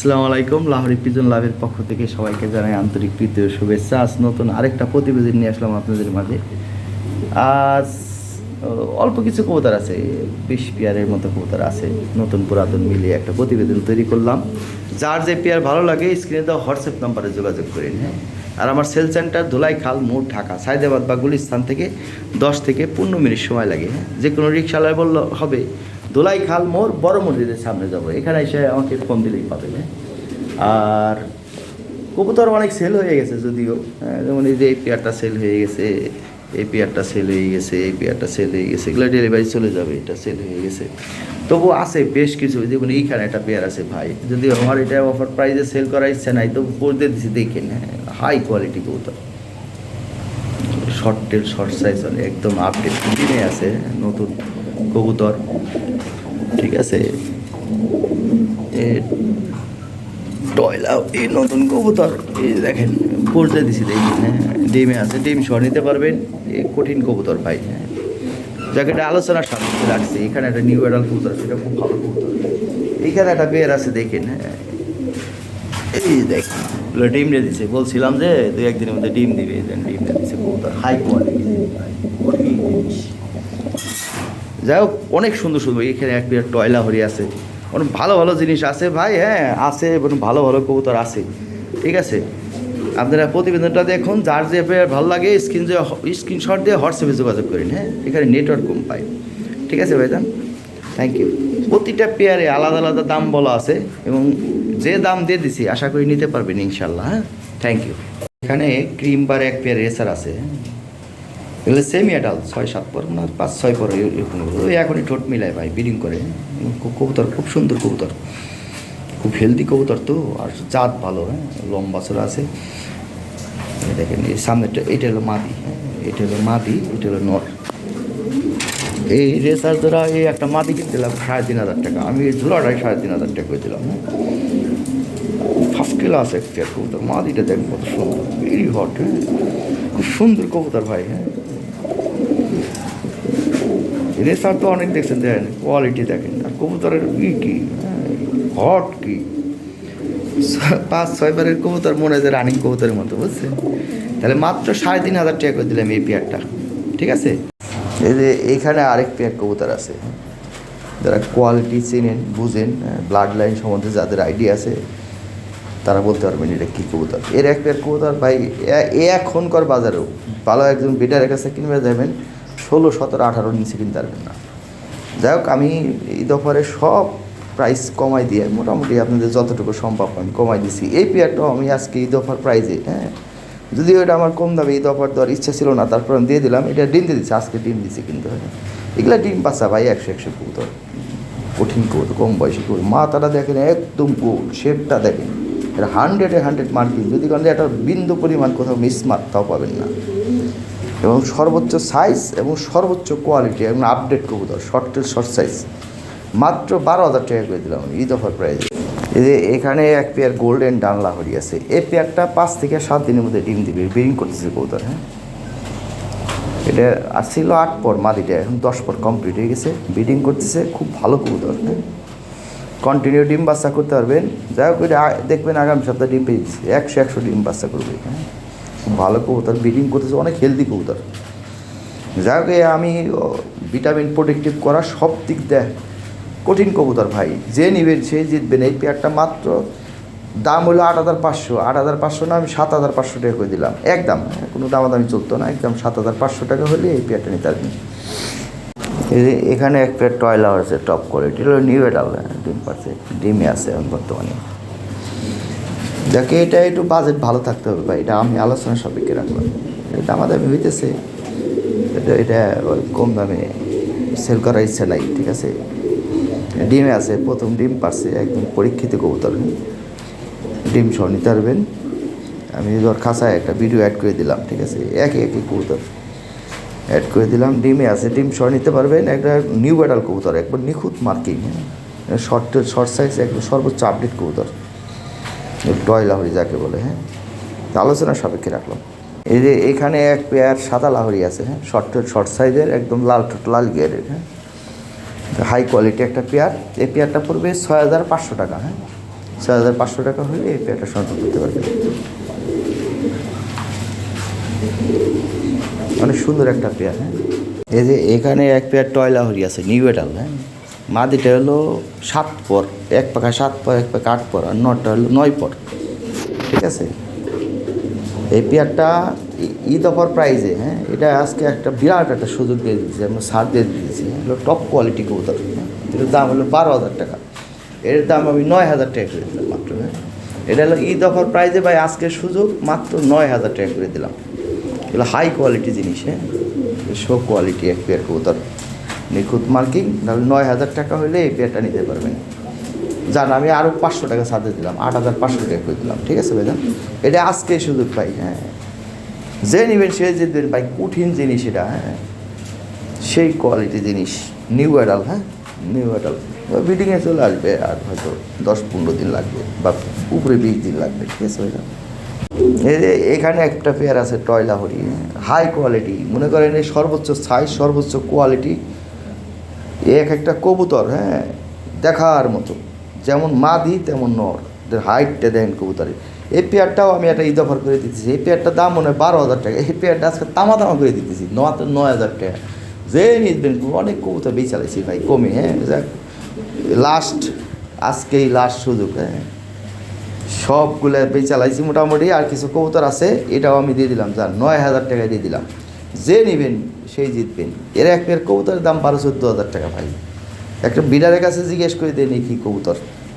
আসসালামু আলাইকুম। লাহোরি পিজন লাভের পক্ষ থেকে সবাইকে জানাই আন্তরিক প্রীতি ও শুভেচ্ছা। আজ নতুন আরেকটা প্রতিবেদন নিয়ে আসলাম আপনাদের মাঝে। আজ অল্প কিছু কবুতর আছে, 20 পেয়ারের মতো কবুতর আছে, নতুন পুরাতন মিলিয়ে একটা প্রতিবেদন তৈরি করলাম। যার যে পেয়ার ভালো লাগে স্ক্রিনে দেওয়া হোয়াটসঅ্যাপ নাম্বারে যোগাযোগ করেন। হ্যাঁ, আর আমার সেল সেন্টার ধুলাইখাল মোড়, ঢাকা, সায়দাবাদ বা গুলিস্তান থেকে 10 থেকে 15 মিনিট সময় লাগে। হ্যাঁ, যে কোনো রিক্সাওয়ালায় বললে হবে ধুলাইখাল মোড়, বড় মসজিদের সামনে যাবো, এখানে এসে আমাকে ফোন দিলেই পাবেন। হ্যাঁ, আর কবুতর অনেক সেল হয়ে গেছে যদিও, যেমন এই যে এই পেয়ারটা সেল হয়ে গেছে, এই পেয়ারটা সেল হয়ে গেছে, এই পেয়ারটা সেল হয়ে গেছে, এগুলো ডেলিভারি চলে যাবে, এটা সেল হয়ে গেছে। তবু আছে বেশ কিছু, যেমন এইখানে একটা পেয়ার আছে ভাই, যদি আমার এটা অফার প্রাইসে সেল করার ইচ্ছা নাই তো করে দিচ্ছি, দেখেন। হ্যাঁ, হাই কোয়ালিটি কবুতর, শর্ট টেল, শর্ট সাইজ, একদম আপডেট দিনে আছে, নতুন কবুতর। ঠিক আছে, টয়লা এই নতুন কবুতর, এই দেখেন পড়তে দিছি, দেখেন। হ্যাঁ, ডিমে আছে, ডিম সহ নিতে পারবেন। এই কঠিন কবুতর ভাই। হ্যাঁ, যাকে এটা আলোচনার সামনে রাখছে, এখানে একটা নিউ অ্যাডাল কবুতর, সেটা খুব ভালো কবুতর। এইখানে একটা পেয়ার আছে, দেখেন। হ্যাঁ, এই দেখেন ডিম দিয়ে দিচ্ছে, বলছিলাম যে 2-1 দিনের মধ্যে ডিম দিবে, ডিম দিয়ে দিচ্ছে কবুতর, হাই কোয়ালিটি কঠিন জিনিস। যাই হোক, অনেক সুন্দর সুন্দর এখানে এক পেয়ার টয়লা হরি আছে, অনেক ভালো ভালো জিনিস আছে ভাই। হ্যাঁ, আছে এবং ভালো ভালো কবুতর আছে। ঠিক আছে, আপনারা প্রতিবেদনটা দেখুন, যার যে পেয়ার ভালো লাগে স্ক্রিনশট দিয়ে হোয়াটসঅ্যাপে যোগাযোগ করেন। হ্যাঁ, এখানে নেটওয়ার্ক কম পাই। ঠিক আছে ভাইজান, থ্যাংক ইউ। প্রতিটা পেয়ারে আলাদা আলাদা দাম বলা আছে এবং যে দাম দিয়ে দিছি আশা করি নিতে পারবেন ইনশাল্লাহ। হ্যাঁ, থ্যাংক ইউ। এখানে ক্রিম বার এক পেয়ার রেসার আছে, এগুলো সেমি অ্যাডাল্ট, 6-7 পর না 5-6 পর, এরকম ওই এখনই ঠোঁট মিলায় ভাই, ব্রিডিং করে। কবুতর খুব সুন্দর কবুতর, খুব হেলদি কবুতর তো, আর জাত ভালো। হ্যাঁ, লম্বা চড়া আছে। দেখেন এই সামনেটা, এটা হলো মাদি। হ্যাঁ, এটা হলো মাদি, এটা হলো নর। এই রেসার দ্বারা এই একটা মাদি কিনতেলাম 3,500 টাকা, আমি এই ঝোলাটাই 3,500 টাকা করে দিলাম। হ্যাঁ, ফার্স্ট ক্লাস একটা কবুতর, মাদিটা দেখেন কত সুন্দর, ভেরি হট। হ্যাঁ, খুব সুন্দর কবুতর ভাই। হ্যাঁ, রেসার তো অনেক দেখছেন, দেখেন কোয়ালিটি দেখেন, আর কবুতরের কি হট কি 5-6 বারের কবুতর, মনে হয় রানিং কবুতরের মতো, বুঝছেন? তাহলে মাত্র 3,500 টাকা করে দিলাম এই পেয়ারটা। ঠিক আছে, এই যে এইখানে আরেক পেয়ার কবুতর আছে, যারা কোয়ালিটি চেনেন, বুঝেন, ব্লাড লাইন সম্বন্ধে যাদের আইডিয়া আছে তারা বলতে পারবেন এটা কী কবুতর। এর এক পেয়ার কবুতর ভাই, এখনকার বাজারেও ভালো একজন বিডারের কাছে কিনবে যাবেন 16, 17, 18 নিচে কিনতে পারবেন না। যাই হোক, আমি ঈদ অফারে সব প্রাইস কমাই দিয়ে মোটামুটি আপনাদের যতটুকু সম্ভব আমি কমাই দিছি। এই পেয়ারটাও আমি আজকে ঈদ অফার প্রাইজে, হ্যাঁ, যদিও এটা আমার কম দামে ঈদ অফার দেওয়ার ইচ্ছা ছিল না, তারপর আমি দিয়ে দিলাম। এটা ডিম দিয়ে দিচ্ছে, আজকে ডিম দিচ্ছে কিন্তু। হ্যাঁ, এগুলা ডিম বাচ্চা ভাই, 100 কবুতর, কঠিন কবুতর, কম বয়সী কবুতর। মাথাটা দেখেন একদম গোল, শেপটা দেখেন, এটা 100-100 মার্কিং, যদি কারণে একটা বিন্দু পরিমাণ কোথাও মিসমার্ক তাও পাবেন না। এবং সর্বোচ্চ সাইজ এবং সর্বোচ্চ কোয়ালিটি এবং আপডেট কবুতর, শর্ট টেল, শর্ট সাইজ, মাত্র 12,000 টাকা করে দিলাম ঈদ অফার প্রাইজে। এই যে এখানে এক পেয়ার গোল্ডেন ডান লাহোরি আছে, এই পেয়ারটা 5 থেকে 7 দিনের মধ্যে ডিম দিবে, ব্রিডিং করতেছে কবুতর। হ্যাঁ, এটা আসছিল 8 পর, মাদিটা এখন 10 পর কমপ্লিট হয়ে গেছে, ব্রিডিং করতেছে, খুব ভালো কবুতর। হ্যাঁ, কন্টিনিউ ডিম বাচ্চা করতে পারবেন। যাই হোক, এটা দেখবেন আগামী সপ্তাহে ডিম পেয়ে দিচ্ছে, 100 ডিম বাচ্চা করবে। হ্যাঁ, খুব ভালো কবুতর, ব্রিডিং করতেছে, অনেক হেলদি কবুতর। যাই হোক, আমি ভিটামিন প্রোটেক্টিভ করা সব দিক দেয় কঠিন কবুতর ভাই, যে নেবেন সে জিতবেন। এই পেয়ারটা মাত্র দাম হলো 8,500, 8,500 না, আমি 7,500 টাকা করে দিলাম একদম। কোনো দামাদামি চলতো না, একদম 7,500 টাকা হলে এই পেয়ারটা নিতে পারবেন। এখানে এক পেয়ার টয়লা আছে, টপ কোয়ালিটি, হলো নিউ অ্যাডাল, ডিম পাচ্ছে, ডিমে আছে এখন বর্তমানে। দেখে এটা একটু বাজেট ভালো থাকতে হবে ভাই, এটা আমি আলোচনা সাপেক্ষে রাখলাম। দামাদামি হইতেছে, এটা কম দামে সেল করার ইচ্ছা নাই। ঠিক আছে, ডিমে আছে, প্রথম ডিম পারছে, একদম পরীক্ষিত কবুতর, ডিম সহ নিতে পারবেন। আমি ধর খাঁচায় একটা ভিডিও অ্যাড করে দিলাম। ঠিক আছে, একই কবুতর অ্যাড করে দিলাম, ডিমে আছে, ডিম সহ নিতে পারবেন। একটা নিউ অ্যাডাল কবুতর, একবার নিখুঁত মার্কিং, শর্ট সাইজ, একদম সর্বোচ্চ আপডেট কবুতর, টয় লাহোরি যাকে বলে। হ্যাঁ, আলোচনা সাপেক্ষে রাখলাম। এই যে এখানে এক পেয়ার সাদা লাহোরি আছে। হ্যাঁ, শর্ট সাইজের, একদম লাল ঠোঁট, লাল গিয়ারের। হ্যাঁ, হাই কোয়ালিটি একটা পেয়ার। এই পেয়ারটা পড়বে 6,500 টাকা। হ্যাঁ, 4,500 টাকা হলে এই পেয়ারটা সংগ্রহ করতে পারবেন। অনেক সুন্দর একটা পেয়ার। হ্যাঁ, এই যে এখানে এক পেয়ার টয়লাহরি আছে নিউ এডাল। হ্যাঁ, মাদিটা হলো 7 পর, এক পাখা 7 পর, এক পাখা 8 পর, আর নটা হলো 9 পর। ঠিক আছে, এই পেয়ারটা ঈদ অফার প্রাইজে। হ্যাঁ, এটা আজকে একটা বিরাট একটা সুযোগ দিয়ে দিয়েছি, আমরা ছাড় দিয়ে দিয়েছি। এগুলো টপ কোয়ালিটি কবুতর। এটার দাম হলো 12,000 টাকা, এর দাম আমি 9,000 টাকা করে দিলাম মাত্র। হ্যাঁ, এটা হলো ঈদ অফার প্রাইজে ভাই, আজকের সুযোগ, মাত্র 9,000 টাকা করে দিলাম। এগুলো হাই কোয়ালিটি জিনিস। হ্যাঁ, শো কোয়ালিটি এক পেয়ার কবুতর, নিখুঁত মার্কিং। তাহলে 9,000 টাকা হলে এই পেয়ারটা নিতে পারবেন। জান আমি আরও 500 টাকা সাথে দিলাম, 8,500 টাকা করে দিলাম। ঠিক আছে ভাইজান, এটা আজকে সুযোগ পাই। হ্যাঁ, যে নেবেন সে জিতবেন ভাই, কঠিন জিনিস এটা। হ্যাঁ, সেই কোয়ালিটি জিনিস, নিউ অ্যাডাল। হ্যাঁ, নিউ অ্যাডাল বিডিংয়ে চলে আসবে, আর হয়তো 10-15 দিন লাগবে, বা উপরে 20 দিন লাগবে। ঠিক আছে ভাইজান, এই যে এখানে একটা পেয়ার আছে টয়লাহরি, হাই কোয়ালিটি। মনে করেন এই সর্বোচ্চ সাইজ, সর্বোচ্চ কোয়ালিটি, এক একটা কবুতর। হ্যাঁ, দেখার মতো, যেমন মাদি তেমন নর, হাইটটা দেখেন কবুতরের। এই পেয়ারটাও আমি একটা ঈদ অফার করে দিতেছি। এই পেয়ারটার দাম মনে হয় 12,000 টাকা। এই পেয়ারটা আজকে তামা করে দিতেছি, মাত্র 9,000 টাকা। যে নিবেন, অনেক কবুতর বেচালাইছি ভাই কমে। হ্যাঁ, যাক লাস্ট, আজকেই লাস্ট সুযোগ। হ্যাঁ, সবগুলো বেচালাইছি মোটামুটি, আর কিছু কবুতর আছে, এটাও আমি দিয়ে দিলাম। যান 9,000 টাকা দিয়ে দিলাম, যে নেবেন সেই জিতবেন। এর এক পেয়ার কবুতরের দাম 12-14,000 টাকা ভাই। একটা বিডারের কাছে জিজ্ঞেস করে দেন কি কবুতর,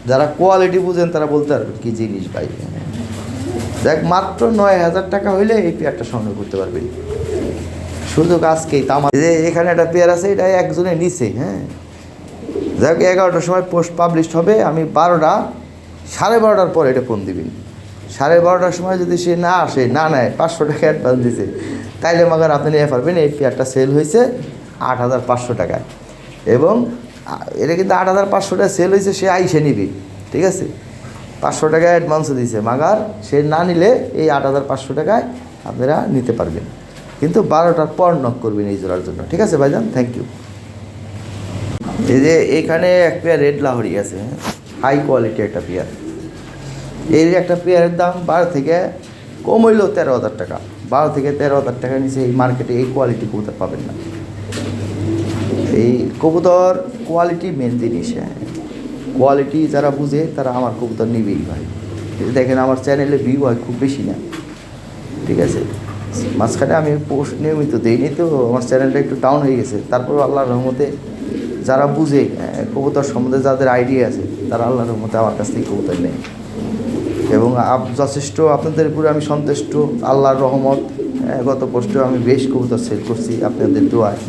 যারা কোয়ালিটি বুঝেন তারা বলতে পারবেন কী জিনিস ভাই। দেখ, মাত্র 9,000 টাকা হইলে এই পেয়ারটা সংগ্রহ করতে পারবেন। সুযোগ আজকেই। তামা যে এখানে একটা পেয়ার আছে, এটা একজনে নিচে। হ্যাঁ, যাক 11টার সময় পোস্ট পাবলিশ হবে, আমি 12টার পরে এটা ফোন দিবেন। 12:30টার সময় যদি সে না আসে, না নেয়, 500 টাকা অ্যাডভান্স দিছে, তাইলে মাগার আপনি নিয়ে পারবেন। এই পেয়ারটা সেল হয়েছে 8,500 টাকায়, এবং এটা কিন্তু 8,500 টাকা সেল হয়েছে, সে আইসে নিবে। ঠিক আছে, 500 টাকা অ্যাডভান্সও দিয়েছে, মাগার সে না নিলে এই 8,500 টাকায় আপনারা নিতে পারবেন। কিন্তু 12টার পর নক করবেন এই জোড়ার জন্য। ঠিক আছে ভাইজান, থ্যাংক ইউ। এই যে এখানে এক পেয়ার রেড লাহোরি আছে, হাই কোয়ালিটি একটা পেয়ার। এই একটা পেয়ারের দাম 12 থেকে কম হইলেও 13,000 টাকা। 12 থেকে 13,000 টাকা নিচে এই মার্কেটে এই কোয়ালিটি কবুতর পাবেন না। এই কবুতর কোয়ালিটি মেন জিনিস। হ্যাঁ, কোয়ালিটি যারা বুঝে তারা আমার কবুতর নিবেই ভাই। দেখেন আমার চ্যানেলে ভিউ হয় খুব বেশি না। ঠিক আছে, মাঝখানে আমি পোস্ট নিয়মিত দিইনি, তো আমার চ্যানেলটা একটু ডাউন হয়ে গেছে। তারপর আল্লাহর রহমতে যারা বুঝে কবুতর সম্বন্ধে, যাদের আইডিয়া আছে, তারা আল্লাহর রহমতে আমার কাছ থেকে কবুতর নেয়, এবং যথেষ্ট আপনাদের উপরে আমি সন্তুষ্ট, আল্লাহর রহমত। গত পোস্টেও আমি বেশ কবুতর সেল করছি আপনাদের দোয়ায়।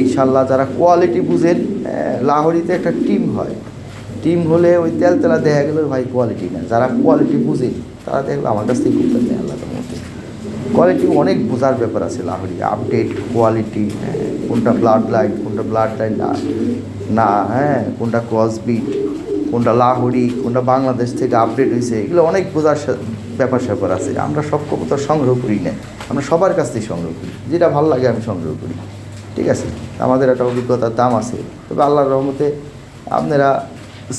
ইনশাল্লাহ যারা কোয়ালিটি বুঝেন, লাহোরিতে একটা টিম হয়, টিম হলে ওই তেলতেলা দেখা গেল ভাই কোয়ালিটি না। যারা কোয়ালিটি বুঝে তারা দেখবে আমার কাছ থেকে কবুতর নেয় আল্লাহর রহমতে। কোয়ালিটি অনেক বোঝার ব্যাপার আছে লাহোরি, আপডেট কোয়ালিটি, কোনটা ব্লাড লাইন, কোনটা ব্লাড লাইন না, হ্যাঁ, কোনটা ক্রসবিট, কোনটা লাহোরি, কোনটা বাংলাদেশ থেকে আপডেট হয়েছে, এগুলো অনেক বোঝার ব্যাপার স্যাপার আছে। আমরা সব কবুতর সংগ্রহ করি না, আমরা সবার কাছ থেকে সংগ্রহ করি, যেটা ভালো লাগে আমি সংগ্রহ করি। ঠিক আছে, আমাদের একটা অভিজ্ঞতার দাম আছে। তবে আল্লাহর রহমতে আপনারা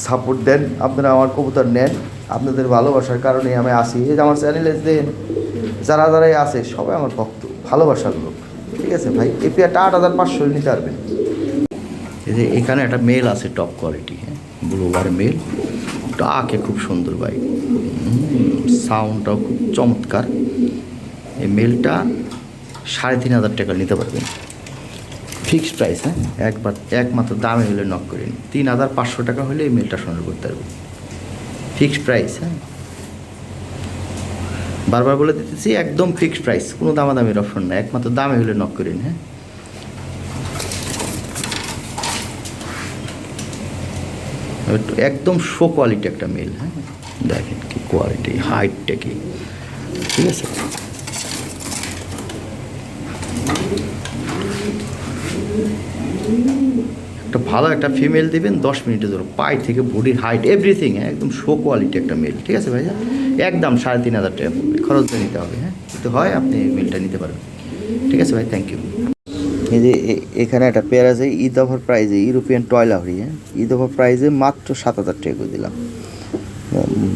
সাপোর্ট দেন, আপনারা আমার কবুতর নেন, আপনাদের ভালোবাসার কারণে আমি আসি। এই যে আমার চ্যানেলে দেন যারা যারাই আছে, সবাই আমার ভক্ত, ভালোবাসার লোক। ঠিক আছে ভাই, এই পেয়ারটা 8,500 নিতে পারবেন। এই যে এখানে একটা মেল আছে টপ কোয়ালিটি, হ্যাঁ, ব্লুবার মেল, ডাকে খুব সুন্দর ভাই, সাউন্ডটাও খুব চমৎকার। এই মেলটা 3,500 টাকা নিতে পারবেন, ফিক্সড প্রাইস। হ্যাঁ, একমাত্র দামে হলে নক করেন, 3,500 টাকা হলে এই মেলটা সংগ্রহ করতে পারবেন, ফিক্সড প্রাইস। হ্যাঁ, বারবার বলে দিতেছি, একদম ফিক্সড প্রাইস, কোনো দামাদামির অপশন না, একমাত্র দামে হলে নক করেন। হ্যাঁ, একদম শো কোয়ালিটি একটা মেল। হ্যাঁ, দেখেন কি কোয়ালিটি, হাইটটা কি। ঠিক আছে, একটা ভালো একটা ফিমেল দিবেন 10 মিনিটের জন্য, পাই থেকে বডির হাইট এভরিথিং, একদম শো কোয়ালিটি একটা মেল। ঠিক আছে ভাইয়া, একদম 3,500 টাকা পড়বে, খরচ দিয়ে নিতে হবে। হ্যাঁ, যদি হয় আপনি মেলটা নিতে পারবেন। ঠিক আছে ভাই, থ্যাংক ইউ। এই যে এখানে একটা পেয়ার আছে ঈদ অফার প্রাইজে, ইউরোপিয়ান টয়লাহরি। হ্যাঁ, ঈদ অফার প্রাইজে মাত্র 7,000 টাকা করে দিলাম।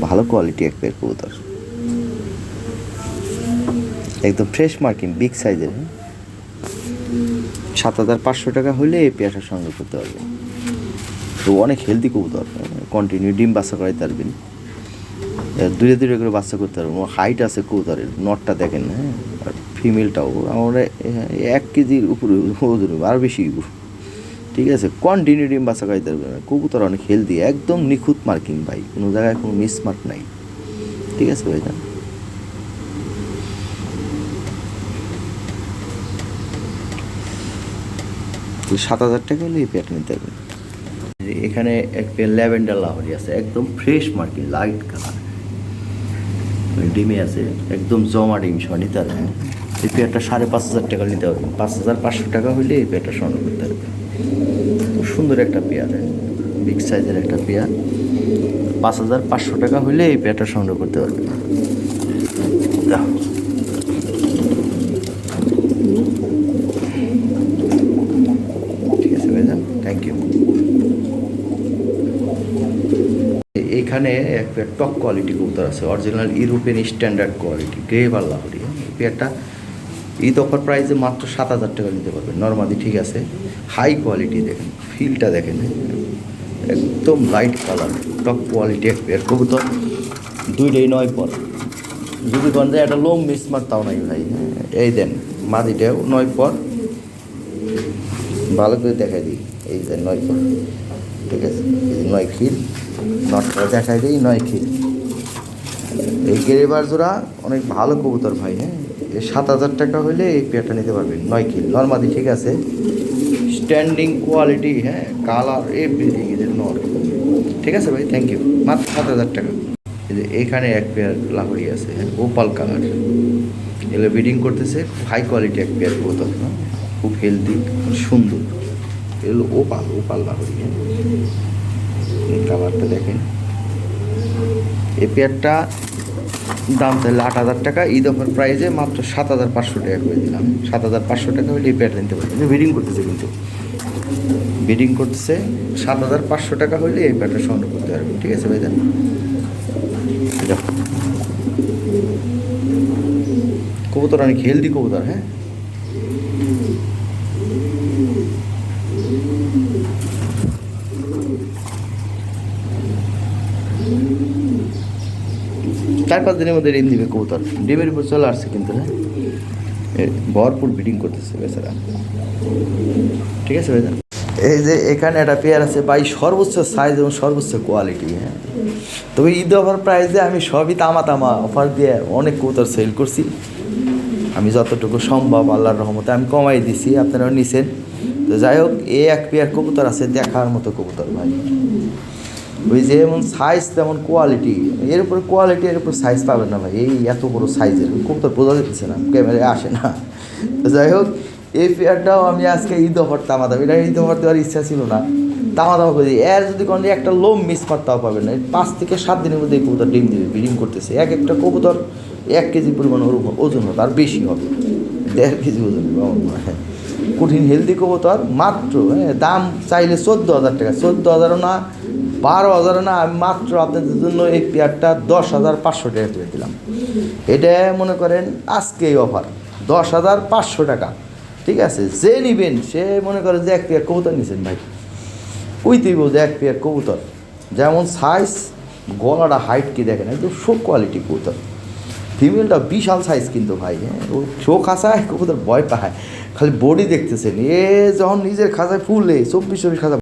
ভালো কোয়ালিটি এক পেয়ার কবুতর, একদম ফ্রেশ মার্কিং, বিগ সাইজের। 7,500 টাকা হলে এই পেয়ারটা সংগ্রহ করতে পারবেন। তো অনেক হেলদি কবুতর, কন্টিনিউ ডিম বাচ্চা করাইতে পারবেন, দূরে দূরে করে বাচ্চা করতে পারবেন। হাইট আছে কবুতরের, নটটা দেখেন, হ্যাঁ, আর ফিমেলটাও আমরা 1 কেজির উপরে ওজন, আরও বেশি। ঠিক আছে, কন্টিনিউ ডিম বাচ্চা করাইতে পারবেন। কবুতর অনেক হেলদি, একদম নিখুঁত মার্কিং ভাই, কোনো জায়গায় কোনো মিস মার্ক নাই। ঠিক আছে ভাই, 7,000 টাকা হলে এই পেয়ারটা নিতে পারবেন। এখানে এক পেয়ার ল্যাভেন্ডার লাহোরি আছে, একদম ফ্রেশ মার্কিং, লাইট কালার, ডিমে আছে, একদম জমা ডিম সহ নিতে পারবেন। এই পেয়ারটা 5,500 টাকা নিতে পারবেন। 5,500 টাকা হলে এই পেয়ারটা সংগ্রহ করতে পারবেন। খুব সুন্দর একটা পেয়ার, বিগ সাইজের একটা পেয়ার। 5,500 টাকা হলে এই পেয়ারটা সংগ্রহ করতে পারবেন। ঠিক আছে ভাইজান, থ্যাংক ইউ। এখানে এক পেয়ার টপ কোয়ালিটি কবুতর আছে, অরিজিনাল ইউরোপিয়ান স্ট্যান্ডার্ড কোয়ালিটি, গ্রেভার লাহোরি। এই পেয়ারটা ঈদ অফার প্রাইসে মাত্র 7,000 টাকা নিতে পারবেন নর্মালি। ঠিক আছে, হাই কোয়ালিটি, দেখেন ফিলটা দেখেন, একদম লাইট কালার, টপ কোয়ালিটি এক পেয়ার কবুতর। 2টাই 9 পর, যদি গঞ্জে একটা লং মিসমার্ক তাও নাই ভাই। এই দেন মাদিটাও 9 পর, ভালো করে দেখাই দিই, এই যে 9 পর। ঠিক আছে, এই যে 9 খিল, নটটা দেখাই দিই, 9 খিল। এই গ্রেভার জোড়া অনেক ভালো কবুতর ভাই। হ্যাঁ, এই 7,000 টাকা হলে এই পেয়ারটা নিতে পারবেন। 9 খিল নর্মালি। ঠিক আছে, স্ট্যান্ডিং কোয়ালিটি, হ্যাঁ, কালার এভরিথিং ইজ নট। ঠিক আছে ভাই, থ্যাংক ইউ। মাত্র 7,000 টাকা। এই যে এখানে এক পেয়ার লাহোরি আছে, হ্যাঁ, ওপাল কালার, এগুলো ব্রিডিং করতেছে, হাই কোয়ালিটি এক পেয়ার কবুতর, খুব হেলদি, সুন্দর। এগুলো ওপাল লাহোরি। এই কালারটা দেখেন। এই পেয়ারটা দাম চাইলে 8,000 টাকা, ঈদ অফার প্রাইসে মাত্র 7,500 টাকা করে দিলাম। 7,500 টাকা হলে এই পেয়ারটা নিতে পারবেন। ব্রিডিং করতেছে, কিন্তু ব্রিডিং করতেছে। 7,500 টাকা হলে এই পেয়ারটা সংগ্রহ করতে পারবেন। ঠিক আছে ভাইজান, কবুতর অনেক হেলদি কবুতর। হ্যাঁ, চার 5 দিনের মধ্যে ডিম দিবে কবুতর, ডিমের উপর চলে আসছে কিন্তু। হ্যাঁ, ভরপুর ব্রিডিং করতেছে বেচারা। ঠিক আছে ভাইজান, এই যে এখানে একটা পেয়ার আছে ভাই, সর্বোচ্চ সাইজ এবং সর্বোচ্চ কোয়ালিটি। হ্যাঁ, তবে ঈদ অফার প্রাইসে আমি সবই তামা অফার দিয়ে অনেক কবুতর সেল করছি। আমি যতটুকু সম্ভব আল্লাহর রহমতে আমি কমাই দিছি, আপনারাও নিছেন। তো যাই হোক, এই এক পেয়ার কবুতর আছে দেখার মতো কবুতর ভাই। ওই যেমন সাইজ তেমন কোয়ালিটি, এর উপরে কোয়ালিটি, এর উপর সাইজ পাবেন না ভাই। এই এত বড় সাইজের কবুতর বোঝা যাচ্ছে না, ক্যামেরায় আসে না। তো যাই হোক, এই পেয়ারটাও আমি আজকে ঈদ অফার তামাদাম, এটা ঈদ অফার দেওয়ার ইচ্ছা ছিল না, তামাদাম করি। এর যদি কোনো একটা লোম মিস করতেও পাবেন না। 5 থেকে 7 দিনের মধ্যে এই কবুতর ডিম দিবে, ব্রিডিং করতেছে। একটা কবুতর 1 কেজি পরিমাণ ওজন হবে, আর বেশি হবে, 1.5 কেজি ওজন হবে আমার মনে হয়। কঠিন হেলদি কবুতর, মাত্র দাম চাইলে 14,000 টাকা, 14,000ও না, 12,000ও না। আমি মাত্র আপনাদের জন্য এই পেয়ারটা 10,500 টাকা করে দিলাম। এটা মনে করেন আজকে এই অফার 10,500 টাকা। ঠিক আছে, যে নিবেন সে মনে করেন যে এক পেয়ার কবুতর নিছেন ভাই, ওইতেই বলছে এক পেয়ার কবুতর। যেমন সাইজ, গলাটা হাইট কি দেখেন, একদম শো কোয়ালিটি কবুতর। ফিমেলটা বিশাল সাইজ কিন্তু ভাই। হ্যাঁ, ও শো খাঁচায় কবুতর ভয় পায়, খালি বডি দেখতেছেন। এ যখন নিজের খাঁচায় ফুলে 24 খাঁচা